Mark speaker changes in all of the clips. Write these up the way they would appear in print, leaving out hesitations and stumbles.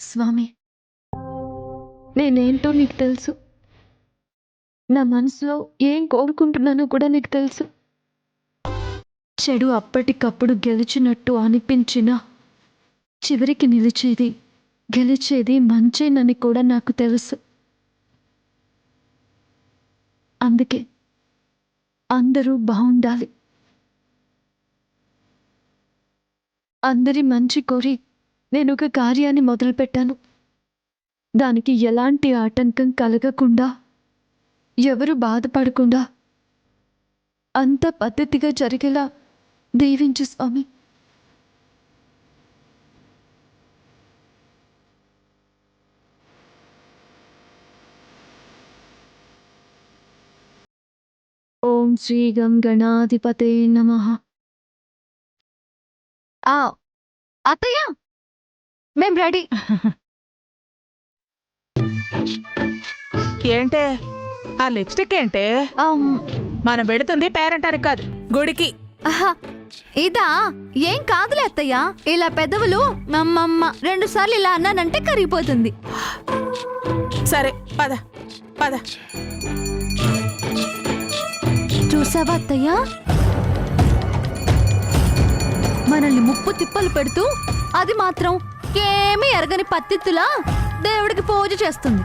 Speaker 1: స్వామి, నేనేంటో నీకు తెలుసు. నా మనసులో ఏం కోరుకుంటున్నానో కూడా నీకు తెలుసు. చెడు అప్పటికప్పుడు గెలిచినట్టు అనిపించినా చివరికి గెలిచేది మంచేనని కూడా నాకు తెలుసు. అందుకే అందరూ బాగుండాలి, అందరి మంచి కోరి నేను ఒక కార్యాన్ని మొదలుపెట్టాను. దానికి ఎలాంటి ఆటంకం కలగకుండా, ఎవరు బాధపడకుండా అంత పద్ధతిగా జరిగేలా దీవించు స్వామి. ఓం శ్రీ గం గణాధిపతే నమః. అత్తయ్య, మేం రెడీ.
Speaker 2: ఏంటే ఆ లిప్స్టిక్ ఏంటే? మనం పెడుతుంది పేరంటానికి కాదు, గుడికి.
Speaker 3: ఇదా? ఏం కాదులే అత్తయ్య, ఇలా పెదవులు మమ్మమ్మ 2 సార్లు ఇలా అన్నానంటే కరిగిపోతుంది.
Speaker 2: సరే పద పద.
Speaker 3: చూసావా అత్తయ్య, మనల్ని ముప్పు తిప్పలు పెడుతూ అది మాత్రం ఏమీ ఎరగని పత్తిత్తులా దేవుడికి పూజ చేస్తుంది.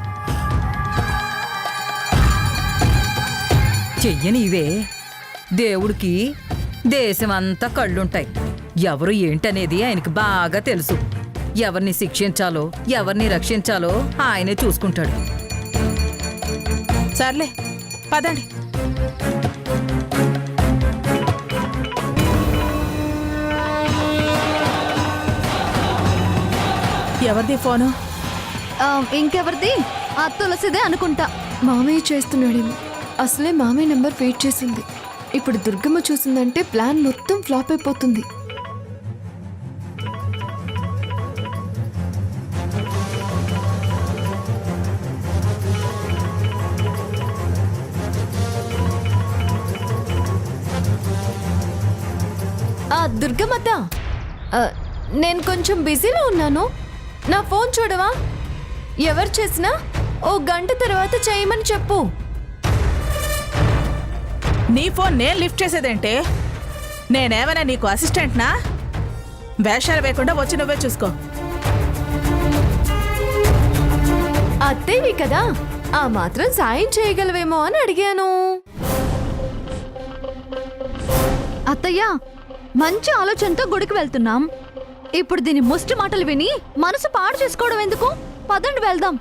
Speaker 4: చెయ్యనివే, దేవుడికి దేశమంతా కళ్ళుంటాయి. ఎవరు ఏంటనేది ఆయనకి బాగా తెలుసు. ఎవరిని శిక్షించాలో ఎవరిని రక్షించాలో ఆయనే చూసుకుంటాడు.
Speaker 2: సర్లే పదండి. ఎవరిది ఫోను?
Speaker 3: ఇంకెవరిది? ఆ తులసిదే అనుకుంటా.
Speaker 1: మామయ్య చేస్తున్నాడేమో. అసలే మామయ్య నెంబర్ వెయిట్ చేసింది. ఇప్పుడు దుర్గమ్మ చూసిందంటే ప్లాన్ మొత్తం ఫ్లాప్ అయిపోతుంది. దుర్గమ్మత్త, నేను కొంచెం బిజీలో ఉన్నాను. నా ఫోన్ చూడవా? ఎవరు చేసినా 1 గంట తర్వాత చేయమని చెప్పు.
Speaker 2: నీ ఫోన్ నేను లిఫ్ట్ చేసేదేంటే? నేనేమైనా నీకు అసిస్టెంట్నా? వేషాలు వేయకుండా వచ్చి నువ్వే చూసుకో.
Speaker 1: అత్తేవి కదా, ఆ మాత్రం సాయం చేయగలవేమో అని అడిగాను.
Speaker 3: అత్తయ్య, మంచి ఆలోచనతో గుడికి వెళ్తున్నాం. ఇప్పుడు దీని ముష్టి మాటలు విని మనసు పాడు చేసుకోవడం ఎందుకు? పదండి వెళ్దాం.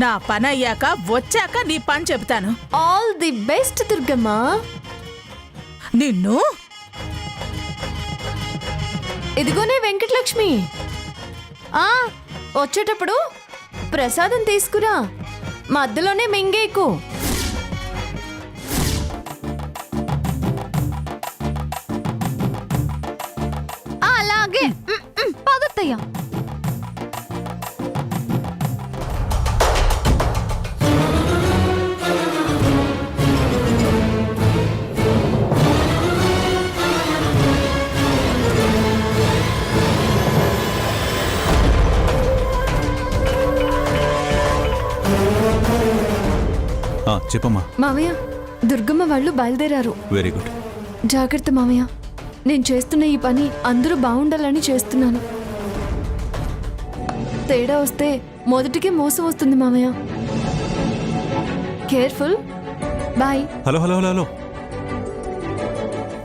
Speaker 2: నా పని అయ్యాక వచ్చాక నీ పని చెప్తాను.
Speaker 1: All the best Durgamma.
Speaker 2: నిన్ను.
Speaker 1: ఇదిగోనే వెంకటలక్ష్మి, వచ్చేటప్పుడు ప్రసాదం తీసుకురా, మధ్యలోనే మింగేకు.
Speaker 3: అలాగే పదత్తయ్య.
Speaker 5: చెప్పమ్మా.
Speaker 1: మామయ్య, దుర్గమ్మ వాళ్ళు బయలుదేరారు.
Speaker 5: Very good.
Speaker 1: జాగ్రత్త మామయ్య. నేను చేస్తున్న ఈ పని అందరూ బాగుండాలని చేస్తున్నాను. తేడా వస్తే మొదటికే మోసం వస్తుంది మామయ్య. Careful. Bye.
Speaker 5: Hello hello hello hello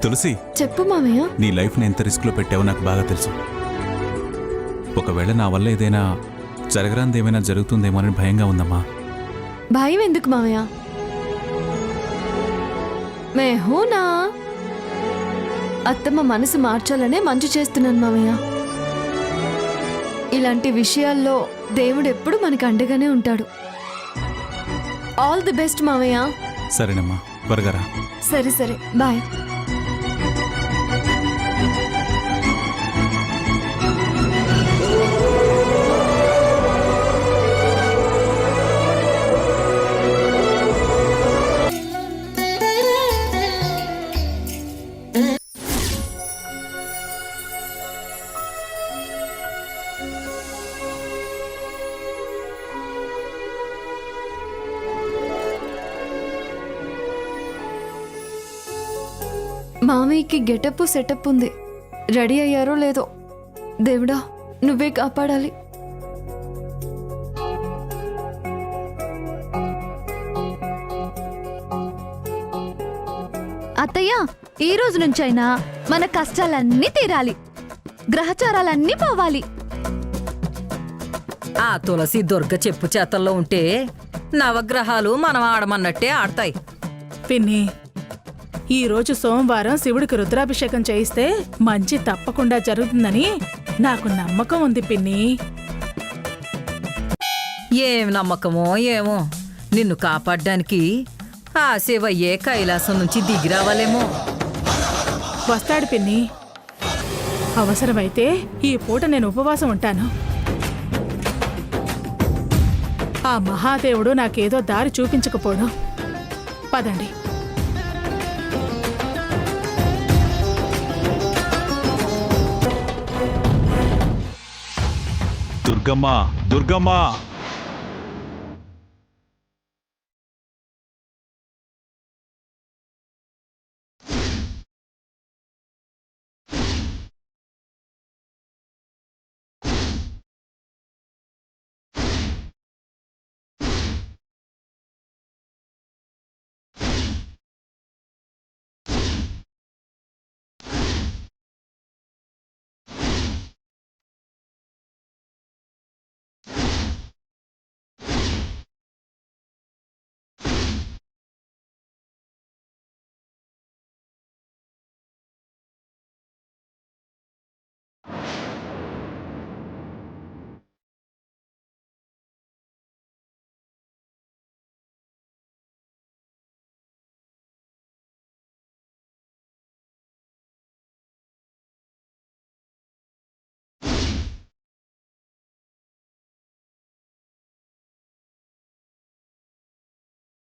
Speaker 5: Tulasi,
Speaker 1: చెప్పు మామయ్య.
Speaker 5: నీ లైఫ్ని ఎంత రిస్క్లో పెట్టావో నాకు బాగా తెలుసు. ఒకవేళ నా వల్ల ఏదైనా జరగరాంది ఏమైనా జరుగుతుందేమో అని భయంగా ఉందమ్మా.
Speaker 1: భయం ఎందుకు మామయ్య? మే హూనా. అత్తమ్మ మనసు మార్చాలనే మంచి చేస్తున్నాను మామయ్య. ఇలాంటి విషయాల్లో దేవుడు ఎప్పుడు మనకు అండగానే ఉంటాడు. ఆల్ ది బెస్ట్ మామయ్య.
Speaker 5: సరేనమ్మా, త్వరగా రా.
Speaker 1: సరే సరే, బాయ్. మామయ్యకి గెటప్ సెటప్ ఉంది. రెడీ అయ్యారో లేదో. దేవుడా నువ్వే కాపాడాలి.
Speaker 3: అత్తయ్య, ఈ రోజు నుంచైనా మన కష్టాలన్నీ తీరాలి, గ్రహచారాలన్నీ పోవాలి.
Speaker 4: ఆ తులసి దుర్గ చెప్పు చేతల్లో ఉంటే నవగ్రహాలు మనం ఆడమన్నట్టే ఆడతాయి.
Speaker 2: పిన్ని, ఈరోజు సోమవారం శివుడికి రుద్రాభిషేకం చేయిస్తే మంచి తప్పకుండా జరుగుతుందని నాకు నమ్మకం ఉంది పిన్ని.
Speaker 4: ఏం నమ్మకమో ఏమో, నిన్ను కాపాడ్డానికి ఆ శివయ్యే కైలాసం నుంచి దిగి రావాలేమో.
Speaker 2: వస్తాడు పిన్ని. అవసరమైతే ఈ పూట నేను ఉపవాసం ఉంటాను. ఆ మహాదేవుడు నాకేదో దారి చూపించకపోడు. పదండి.
Speaker 5: దుర్గమ్మ, దుర్గమ్మ!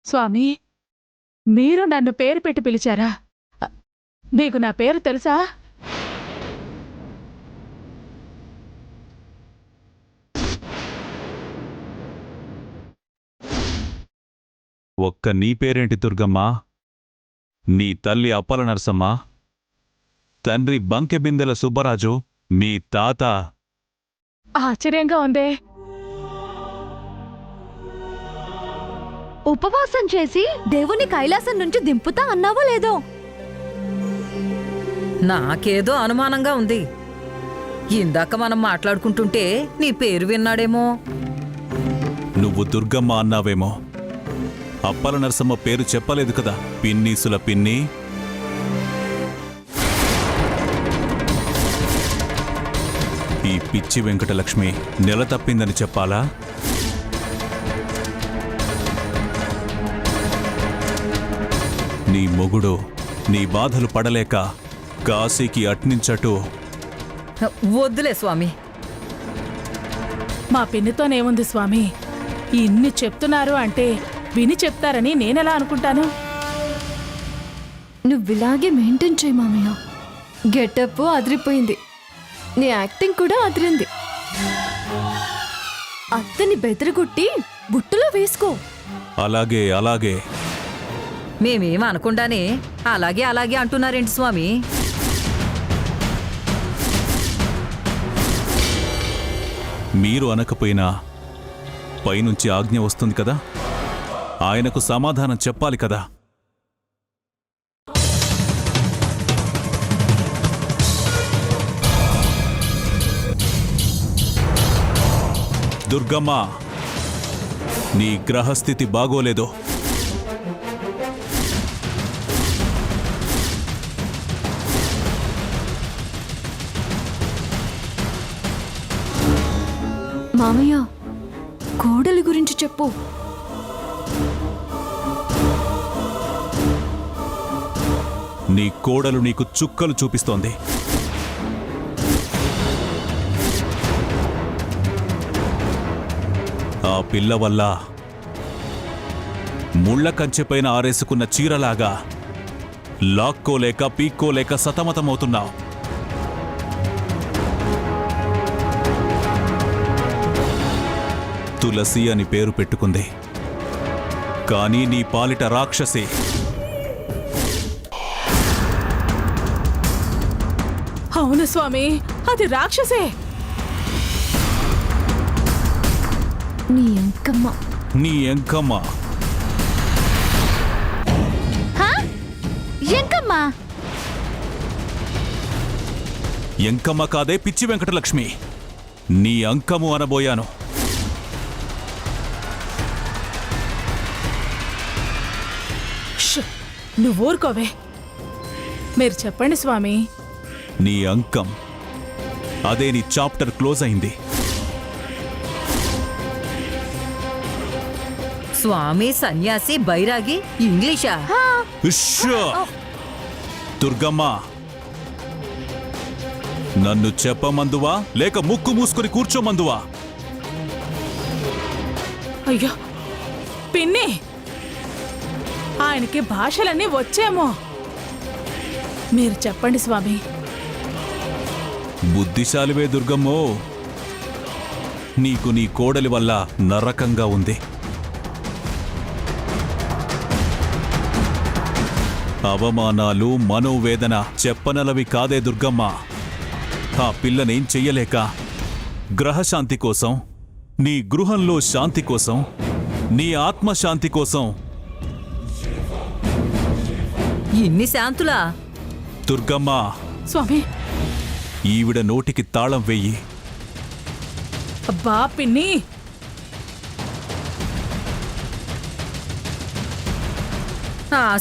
Speaker 2: స్వామి, మీరు నన్ను పేరు పెట్టి పిలిచారా? మీకు నా పేరు తెలుసా?
Speaker 5: ఒక్క నీ పేరేంటి దుర్గమ్మ? నీ తల్లి అప్పల నరసమ్మ, తండ్రి బంకెబిందెల సుబ్బరాజు, మీ తాత.
Speaker 2: ఆశ్చర్యంగా ఉందే.
Speaker 3: ఉపవాసం చేసి దేవుని కైలాసం నుంచి దింపుతా అన్నావో లేదో?
Speaker 4: నాకేదో అనుమానంగా ఉంది. ఇందాక మనం మాట్లాడుకుంటుంటే నీ పేరు విన్నాడేమో.
Speaker 5: నువ్వు దుర్గమ్మ అన్నావేమో. అప్పల నరసమ్మ పేరు చెప్పలేదు కదా, పిన్నీసుల పిన్ని. ఈ పిచ్చి వెంకటలక్ష్మి నెల తప్పిందని చెప్పాలా? నీ మొగుడు నీ బాధలు పడలేక కాశీకి అట్నించటు.
Speaker 4: వద్దులే స్వామి.
Speaker 2: మా పిన్నితోనేముంది స్వామి? ఇన్ని చెప్తున్నారు అంటే విని చెప్తారని నేనెలా అనుకుంటాను?
Speaker 1: నువ్విలాగే మెయింటైన్ చేయి మామయ్య. గెటప్ అదిరిపోయింది, నీ యాక్టింగ్ కూడా అదిరింది. అత్తని బెదరగొట్టి బుట్టలో వేసుకో.
Speaker 5: అలాగే అలాగే.
Speaker 4: మేమేం అనకుండానే అలాగే అలాగే అంటున్నారేంటి స్వామి?
Speaker 5: మీరు అనకపోయినా పైనుంచి ఆజ్ఞ వస్తుంది కదా, ఆయనకు సమాధానం చెప్పాలి కదా. దుర్గమ్మ, నీ గ్రహస్థితి బాగోలేదు.
Speaker 1: మామయ్య, కోడలి గురించి చెప్పు.
Speaker 5: నీ కోడలు నీకు చుక్కలు చూపిస్తోంది. ఆ పిల్ల వల్ల ముళ్ళ కంచెపైన ఆరేసుకున్న చీరలాగా లాక్కోలేక పీక్కోలేక సతమతమవుతున్నావు. తులసి అని పేరు పెట్టుకుంది, కానీ నీ పాలిట రాక్షసి.
Speaker 2: అవును స్వామి, అది రాక్షసే.
Speaker 1: నీ అంకమ్మ.
Speaker 5: నీ ఎంకమ్మ.
Speaker 3: హా? ఎంకమ్మా?
Speaker 5: ఎంకమ్మ కాదే పిచ్చి వెంకటలక్ష్మి, నీ అంకము అనబోయాను.
Speaker 2: ష్! నువ్వు ఊరుకోవే. మీరు చెప్పండి స్వామి.
Speaker 5: నీ అంకం, అదే నీ చాప్టర్ క్లోజ్ అయింది.
Speaker 4: స్వామి సన్యాసి బైరాగి ఇంగ్లీషా?
Speaker 5: ఉష్షో! దుర్గమ్మ, నన్ను చెప్పమందువా లేక ముక్కు మూసుకుని కూర్చోమందువా?
Speaker 2: అయ్యో పిన్ని, ఆయనకి భాషలన్నీ వచ్చేమో. మీరు చెప్పండి స్వామి.
Speaker 5: బుద్ధిశాలివే దుర్గమ్మో, నీకు నీ కోడలి వల్ల నరకంగా ఉంది. అవమానాలు, మనోవేదన చెప్పనలవి కాదే దుర్గమ్మ. ఆ పిల్లనేం చెయ్యలేక గ్రహశాంతి కోసం, నీ గృహంలో శాంతి కోసం, నీ ఆత్మశాంతి కోసం.
Speaker 4: ఇన్ని శాంతులా?
Speaker 5: దుర్గమ్మ,
Speaker 2: స్వామి.
Speaker 5: ఈవిడ నోటికి తాళం వెయ్యి.
Speaker 2: అబ్బా పిన్ని,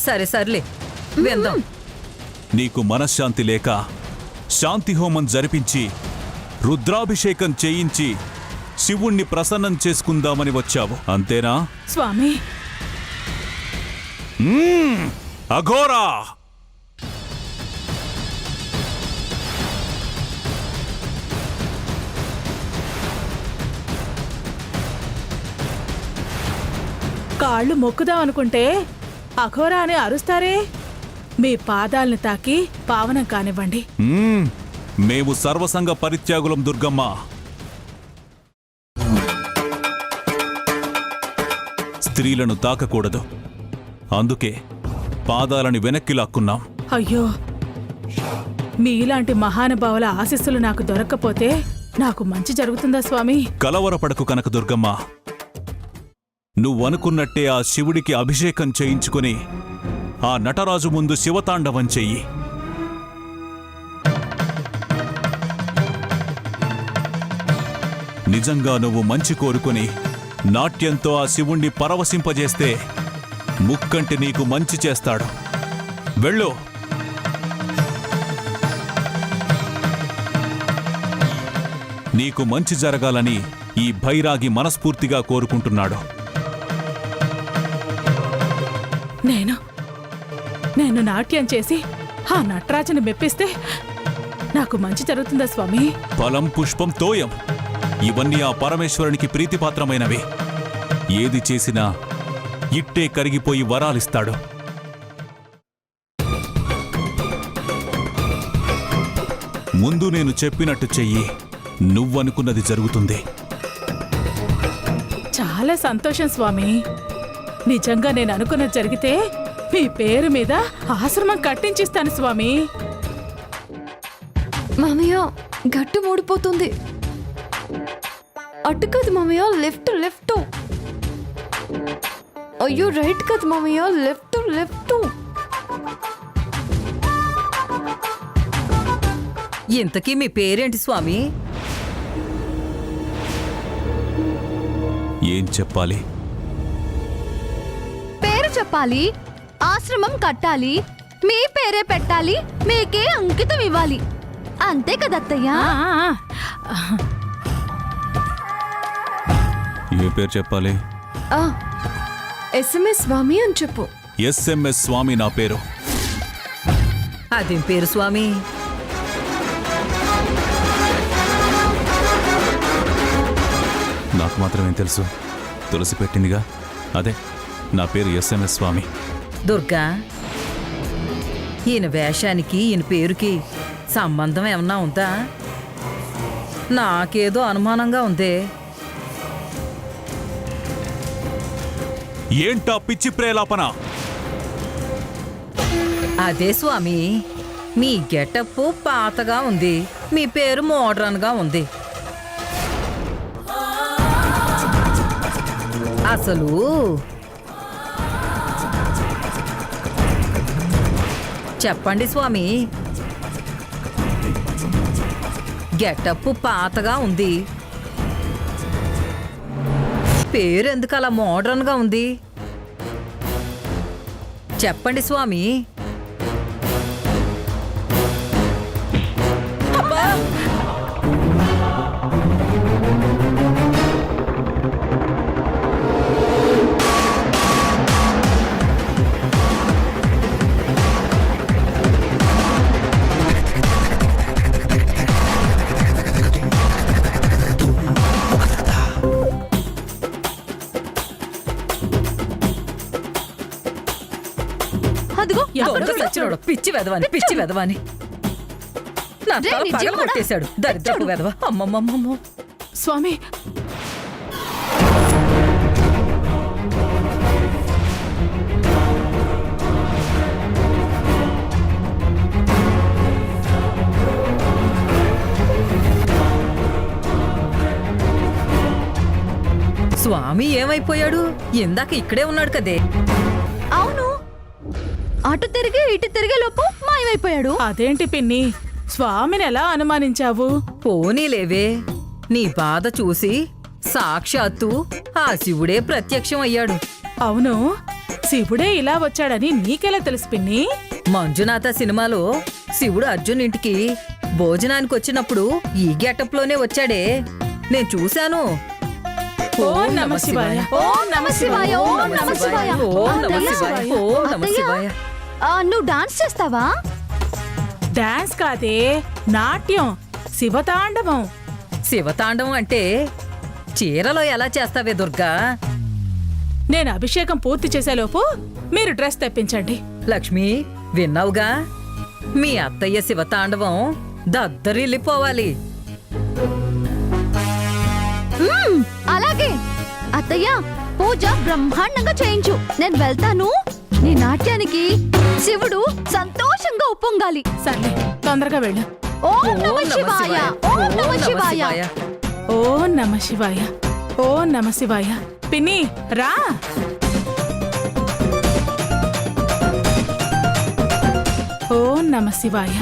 Speaker 4: సరే సర్లే, విందాం.
Speaker 5: నీకు మనశ్శాంతి లేక శాంతి హోమం జరిపించి రుద్రాభిషేకం చేయించి శివుణ్ణి ప్రసన్నం చేసుకుందామని వచ్చావు, అంతేనా?
Speaker 2: స్వామి.
Speaker 5: అఘోరా!
Speaker 2: కాళ్ళు మొక్కుదాం అనుకుంటే అఘోరా అని అరుస్తారే. మీ పాదాల్ని తాకి పావనం కానివ్వండి.
Speaker 5: మేము సర్వసంగ పరిత్యాగులం దుర్గమ్మ. స్త్రీలను తాకకూడదు, అందుకే పాదాలని వెనక్కి లాక్కున్నాం.
Speaker 2: అయ్యో, మీలాంటి మహానుభావుల ఆశీస్సులు నాకు దొరక్కపోతే నాకు మంచి జరుగుతుందా స్వామి?
Speaker 5: కలవరపడకు కనక దుర్గమ్మ. నువ్వనుకున్నట్టే ఆ శివుడికి అభిషేకం చేయించుకుని ఆ నటరాజు ముందు శివతాండవం చెయ్యి. నిజంగా నువ్వు మంచి కోరుకుని నాట్యంతో ఆ శివుణ్ణి పరవశింపజేస్తే ముక్కంటి నీకు మంచి చేస్తాడు. వెళ్ళు. నీకు మంచి జరగాలని ఈ భైరాగి మనస్ఫూర్తిగా కోరుకుంటున్నాడు.
Speaker 2: నేను నాట్యం చేసి ఆ నటరాజుని మెప్పిస్తే నాకు మంచి జరుగుతుందా స్వామి?
Speaker 5: ఫలం పుష్పం తోయం, ఇవన్నీ ఆ పరమేశ్వరునికి ప్రీతిపాత్రమైనవి. ఏది చేసినా ఇట్టే కరిగిపోయి వరాలిస్తాడు. ముందు నేను చెప్పినట్టు చెయ్యి, నువ్వనుకున్నది జరుగుతుంది.
Speaker 2: చాలా సంతోషం స్వామి. నిజంగా నేను అనుకున్నది జరిగితే మీ పేరు మీద ఆశ్రమం కట్టించిస్తాను స్వామి.
Speaker 1: మామయ్య, గట్టు మూడిపోతుంది. అటు కాదు మామయ్య, లెఫ్ట్ లెఫ్ట్. అయ్యో రైట్ కాదు మామయ్య, లెఫ్ట్ లెఫ్ట్.
Speaker 4: ఇంతకీ మీ పేరేంటి స్వామి?
Speaker 5: ఏం చెప్పాలి?
Speaker 3: పేరు చెప్పాలి, ఆశ్రమం కట్టాలి, మీ పేరే పెట్టాలి, మీకే అంకితం ఇవ్వాలి. అంతే కదా అత్తయ్య?
Speaker 5: ఏ పేరు చెప్పాలి?
Speaker 1: ఎస్ఎంఎస్ స్వామి అని చెప్పు.
Speaker 5: ఎస్ఎంఎస్ స్వామి నా పేరు.
Speaker 4: అదేం పేరు స్వామి?
Speaker 5: నాకు మాత్రమేం తెలుసు, తులసి పెట్టిందిగా, అదే నా పేరు ఎస్ఎంఎస్ స్వామి.
Speaker 4: దుర్గా, ఈయన వేషానికి ఈయన పేరుకి సంబంధం ఏమన్నా ఉందా? నాకేదో అనుమానంగా ఉందే.
Speaker 5: ఏంటా పిచ్చి ప్రేలాపన?
Speaker 4: అదే స్వామి, మీ గెటప్ పాతగా ఉంది, మీ పేరు మోడ్రన్గా ఉంది. అసలు చెప్పండి స్వామి, గెటప్ పాతగా ఉంది, పేరు ఎందుకు అలా మోడ్రన్గా ఉంది? చెప్పండి స్వామి. అబ్బా!
Speaker 3: అదిగో
Speaker 4: దొంగ సచ్చినోడు, పిచ్చి వెధవాని, పిచ్చి వెధవాని. నా
Speaker 3: రే,
Speaker 4: తల
Speaker 3: నీ
Speaker 4: పగల
Speaker 3: జీవుడా?
Speaker 4: కొట్టేశాడు, దరిద్రపు వెధవ. అమ్మమ్మమ్మమ్మో.
Speaker 2: స్వామి
Speaker 4: స్వామి ఏమైపోయాడు? ఇందాక ఇక్కడే ఉన్నాడు కదే.
Speaker 3: అవును, అటు తిరిగి ఇటు తిరిగే లోపు మాయమైపోయాడు.
Speaker 2: అదేంటి పిన్ని, స్వామిని ఎలా అనుమానించావు?
Speaker 4: పోనీలేవే, నీ బాధ చూసి సాక్షాత్తు ఆ శివుడే ప్రత్యక్షం అయ్యాడు.
Speaker 2: అవును, శివుడే ఇలా వచ్చాడని నీకెలా తెలుసు పిన్ని?
Speaker 4: మంజునాథ సినిమాలో శివుడు అర్జున్ ఇంటికి భోజనానికి వచ్చినప్పుడు ఈ గెటప్లోనే వచ్చాడే, నేను చూశాను.
Speaker 2: ఓం నమ శివాయ,
Speaker 3: ఓం నమ శివాయ, ఓం నమ శివాయ.
Speaker 4: ఓం నమ
Speaker 3: అత్తయ్య,
Speaker 4: శివాయ, ఓం నమ
Speaker 3: అత్తయ్య,
Speaker 4: శివాయ.
Speaker 3: నువ్వు డాన్స్ చేస్తావా?
Speaker 2: డాన్స్ కాదే, నాట్యం, శివతాండవం.
Speaker 4: శివతాండవం అంటే చీరలో ఎలా చేస్తావే దుర్గా?
Speaker 2: నేను అభిషేకం పూర్తి చేసేలోపు మీరు డ్రెస్ తెప్పించండి.
Speaker 4: లక్ష్మి, విన్నావుగా? మీ అత్తయ్య శివతాండవం దద్దరిల్లిపోవాలి.
Speaker 3: అలాగే అత్తయ్య, పూజ బ్రహ్మాండంగా చేయించు. నేను వెళ్తాను. నీ నాట్యానికి శివుడు సంతోషంగా ఉప్పొంగాలి.
Speaker 2: సర్లే, తొందరగా వెళ్ళు.
Speaker 3: ఓం నమ శివాయ, ఓం నమ శివాయ.
Speaker 2: ఓం నమ శివాయ, ఓం నమ శివాయ. పిన్ని రా. ఓం నమ శివాయ.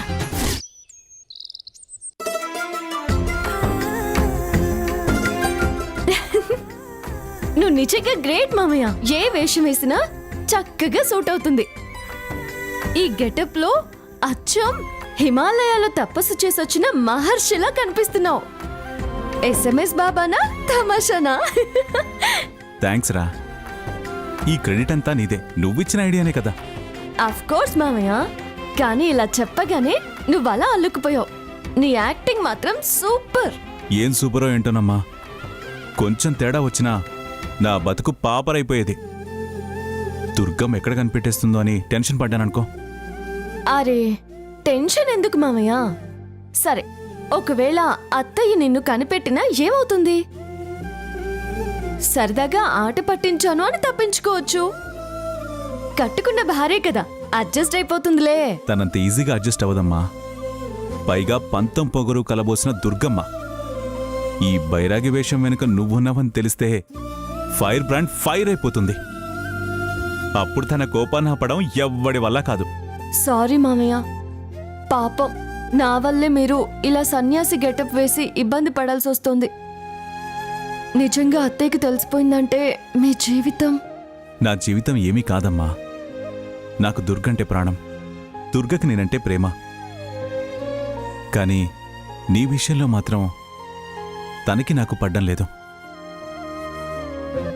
Speaker 1: నువ్వు నిజంగా గ్రేట్ మామయ్య. ఏ వేషం వేసినా చక్కగా సూట్ అవుతుంది. ఈ గెటప్ లో అచ్చం హిమాలయాలో తపస్సు చేసొచ్చిన మహర్షిలా కనిపిస్తున్నావు. SMS బాబానా తమాషానా?
Speaker 5: థ్యాంక్స్ రా. ఈ క్రెడిట్ అంతా నీదే, నువ్విచ్చిన ఐడియానే కదా.
Speaker 1: అఫ్ కోర్స్ మామయ్య, కానీ ఇలా చెప్పగానే నువ్వు అలా అల్లుకుపోయావు. నీ యాక్టింగ్ మాత్రం సూపర్.
Speaker 5: ఏం సూపరో ఏంటోనమ్మా, కొంచెం తేడా వచ్చినా నా బతుకు పాపరైపోయేది. దుర్గం ఎక్కడ కనిపెట్టేస్తుందో అని టెన్షన్ పడ్డాననుకో.
Speaker 1: అరే, టెన్షన్ ఎందుకు మామయ్య? సరే, ఒకవేళ అత్తయ్య నిన్ను కనిపెట్టినా ఏమవుతుంది? సరదాగా ఆట పట్టించాను అని తప్పించుకోవచ్చు. కట్టుకున్న భార్య కదా, అడ్జస్ట్ అయిపోతుందిలే.
Speaker 5: తనంత ఈజీగా అడ్జస్ట్ అవ్వదమ్మా. పైగా పంతం పొగరు కలబోసిన దుర్గమ్మ. ఈ బైరాగి వేషం వెనుక నువ్వున్నావని తెలిస్తే ఫైర్ బ్రాండ్ ఫైర్ అయిపోతుంది. అప్పుడు తన కోపాన్ని ఆపడం ఎవ్వడి వల్ల కాదు.
Speaker 1: సారీ మామయ్య, పాపం నా వల్లే మీరు ఇలా సన్యాసి గెటప్ వేసి ఇబ్బంది పడాల్సి వస్తుంది. నిజంగా అత్తయ్యకి తెలిసిపోయిందంటే మీ జీవితం.
Speaker 5: నా జీవితం ఏమీ కాదమ్మా. నాకు దుర్గంటే ప్రాణం, దుర్గకి నేనంటే ప్రేమ. కానీ నీ విషయంలో మాత్రం తనకి నాకు పడ్డం లేదు.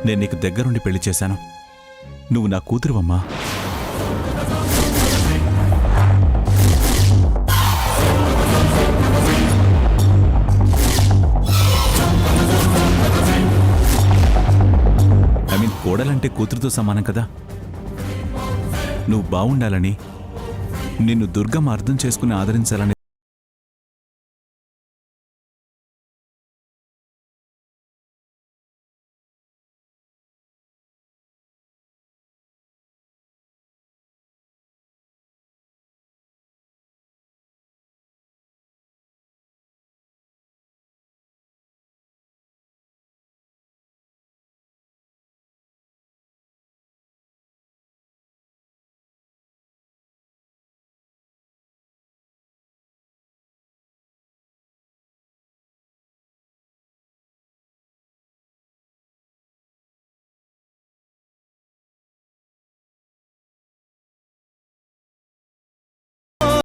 Speaker 5: నేను నీకు దగ్గరుండి పెళ్లి చేశాను. నువ్వు నా కూతురువమ్మా. కోడలంటే కూతురుతో సమానం కదా. నువ్వు బావుండాలని, నిన్ను దుర్గమ్మ అర్థం చేసుకుని ఆదరించాలని